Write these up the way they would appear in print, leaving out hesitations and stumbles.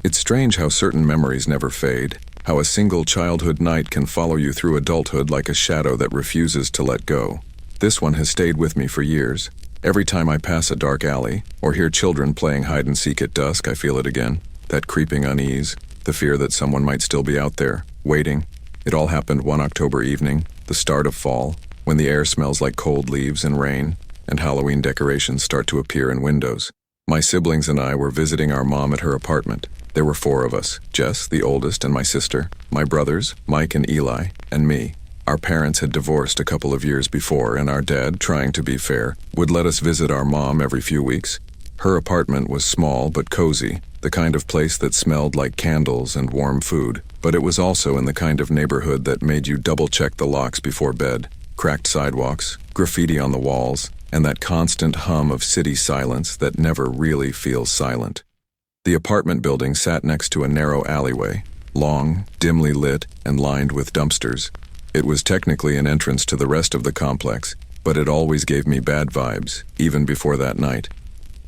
It's strange how certain memories never fade, how a single childhood night can follow you through adulthood like a shadow that refuses to let go. This one has stayed with me for years. Every time I pass a dark alley, or hear children playing hide-and-seek at dusk, I feel it again. That creeping unease, the fear that someone might still be out there, waiting. It all happened one October evening, the start of fall, when the air smells like cold leaves and rain, and Halloween decorations start to appear in windows. My siblings and I were visiting our mom at her apartment. There were 4 of us, Jess, the oldest, and my sister, my brothers, Mike and Eli, and me. Our parents had divorced a couple of years before, and our dad, trying to be fair, would let us visit our mom every few weeks. Her apartment was small but cozy, the kind of place that smelled like candles and warm food, but it was also in the kind of neighborhood that made you double-check the locks before bed. Cracked sidewalks, graffiti on the walls, and that constant hum of city silence that never really feels silent. The apartment building sat next to a narrow alleyway, long, dimly lit, and lined with dumpsters. It was technically an entrance to the rest of the complex, but it always gave me bad vibes, even before that night.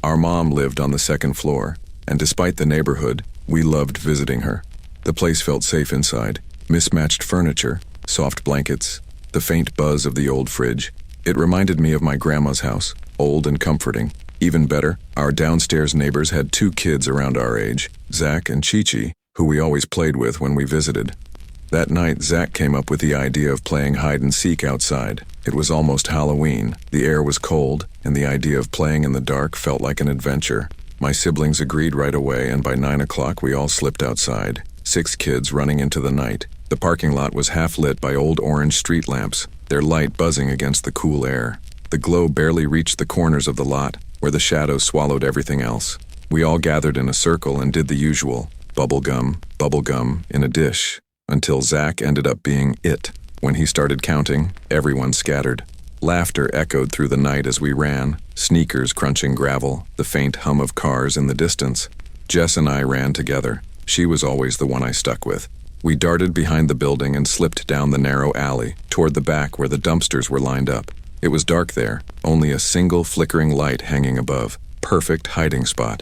Our mom lived on the 2nd floor, and despite the neighborhood, we loved visiting her. The place felt safe inside, mismatched furniture, soft blankets, the faint buzz of the old fridge. It reminded me of my grandma's house, old and comforting. Even better, our downstairs neighbors had 2 kids around our age, Zach and Chi-Chi, who we always played with when we visited. That night, Zach came up with the idea of playing hide-and-seek outside. It was almost Halloween, the air was cold, and the idea of playing in the dark felt like an adventure. My siblings agreed right away, and by 9 o'clock we all slipped outside, 6 kids running into the night. The parking lot was half lit by old orange street lamps, their light buzzing against the cool air. The glow barely reached the corners of the lot, where the shadows swallowed everything else. We all gathered in a circle and did the usual, bubble gum, in a dish, until Zach ended up being it. When he started counting, everyone scattered. Laughter echoed through the night as we ran, sneakers crunching gravel, the faint hum of cars in the distance. Jess and I ran together. She was always the one I stuck with. We darted behind the building and slipped down the narrow alley, toward the back where the dumpsters were lined up. It was dark there, only a single flickering light hanging above. Perfect hiding spot.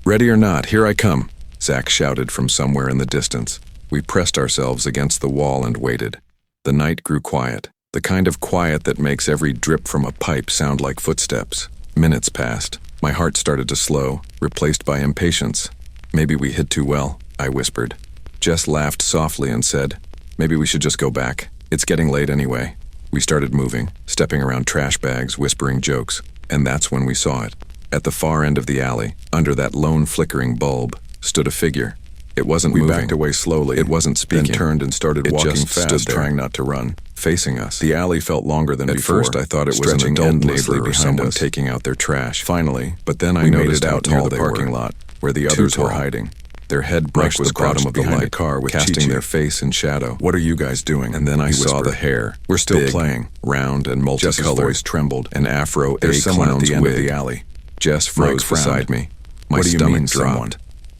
"Ready or not, here I come," Zach shouted from somewhere in the distance. We pressed ourselves against the wall and waited. The night grew quiet, the kind of quiet that makes every drip from a pipe sound like footsteps. Minutes passed. My heart started to slow, replaced by impatience. "Maybe we hid too well," I whispered. Jess laughed softly and said, "Maybe we should just go back. It's getting late anyway." We started moving, stepping around trash bags, whispering jokes, and that's when we saw it. At the far end of the alley, under that lone flickering bulb, stood a figure. It wasn't moving. We backed away slowly. It wasn't speaking. Then turned and started walking fast. It just stood there, trying not to run, facing us. The alley felt longer than before. At first, I thought it was an adult neighbor or someone taking out their trash. Finally, but then I noticed out near the parking lot, where the others were hiding. Their head brushed the bottom of behind a car with casting their face in shadow. "What are you guys doing?" And then I saw the hair. "We're still playing." Round and multicolored. Jess's voice trembled. An afro. There's someone at the end of the alley. Jess froze beside me. My stomach dropped.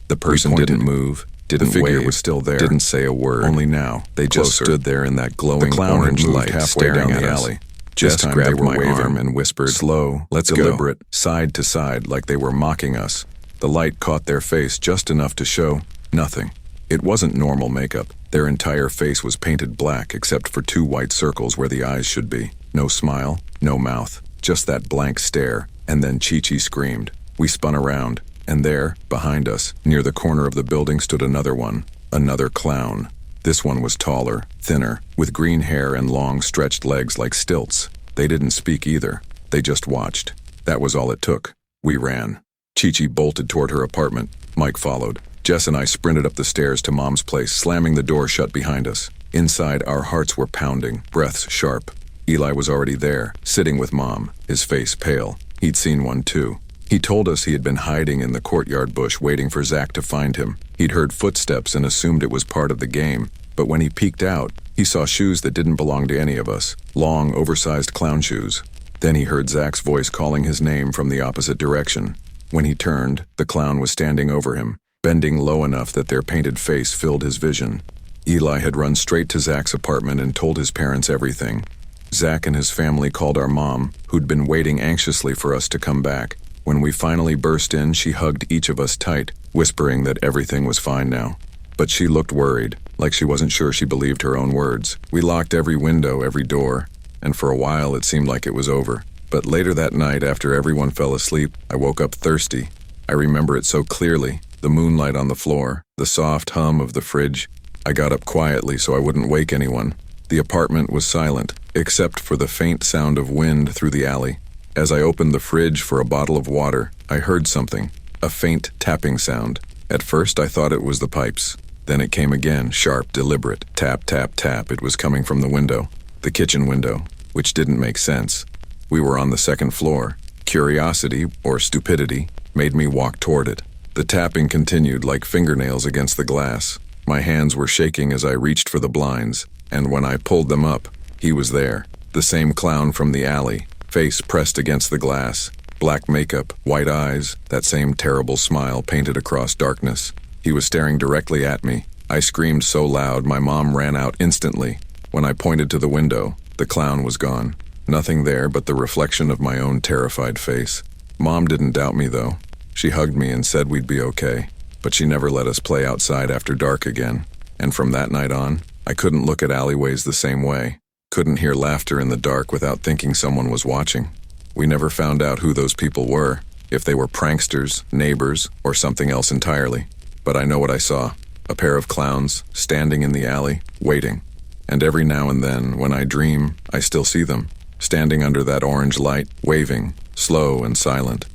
The person didn't move, didn't wave. The figure was still there. Didn't say a word. Only now, they just stood there in that glowing orange light, staring at us. Jess grabbed my arm and whispered, "Slow, let's go." Deliberate, side to side, like they were mocking us. The light caught their face just enough to show nothing. It wasn't normal makeup. Their entire face was painted black except for 2 white circles where the eyes should be. No smile, no mouth, just that blank stare, and then Chi-Chi screamed. We spun around, and there, behind us, near the corner of the building stood another one, another clown. This one was taller, thinner, with green hair and long stretched legs like stilts. They didn't speak either. They just watched. That was all it took. We ran. Chi-Chi bolted toward her apartment. Mike followed. Jess and I sprinted up the stairs to Mom's place, slamming the door shut behind us. Inside, our hearts were pounding, breaths sharp. Eli was already there, sitting with Mom, his face pale. He'd seen one too. He told us he had been hiding in the courtyard bush waiting for Zach to find him. He'd heard footsteps and assumed it was part of the game, but when he peeked out, he saw shoes that didn't belong to any of us, long, oversized clown shoes. Then he heard Zach's voice calling his name from the opposite direction. When he turned, the clown was standing over him, bending low enough that their painted face filled his vision. Eli had run straight to Zach's apartment and told his parents everything. Zach and his family called our mom, who'd been waiting anxiously for us to come back. When we finally burst in, she hugged each of us tight, whispering that everything was fine now. But she looked worried, like she wasn't sure she believed her own words. We locked every window, every door, and for a while it seemed like it was over. But later that night, after everyone fell asleep, I woke up thirsty. I remember it so clearly, the moonlight on the floor, the soft hum of the fridge. I got up quietly so I wouldn't wake anyone. The apartment was silent, except for the faint sound of wind through the alley. As I opened the fridge for a bottle of water, I heard something, a faint tapping sound. At first I thought it was the pipes. Then it came again, sharp, deliberate. Tap, tap, tap. It was coming from the window, the kitchen window, which didn't make sense. We were on the second floor. Curiosity, or stupidity, made me walk toward it. The tapping continued like fingernails against the glass. My hands were shaking as I reached for the blinds, and when I pulled them up, he was there. The same clown from the alley, face pressed against the glass. Black makeup, white eyes, that same terrible smile painted across darkness. He was staring directly at me. I screamed so loud my mom ran out instantly. When I pointed to the window, the clown was gone. Nothing there but the reflection of my own terrified face. Mom didn't doubt me though. She hugged me and said we'd be okay. But she never let us play outside after dark again. And from that night on, I couldn't look at alleyways the same way. Couldn't hear laughter in the dark without thinking someone was watching. We never found out who those people were, if they were pranksters, neighbors, or something else entirely. But I know what I saw. A pair of clowns, standing in the alley, waiting. And every now and then, when I dream, I still see them, standing under that orange light, waving, slow and silent.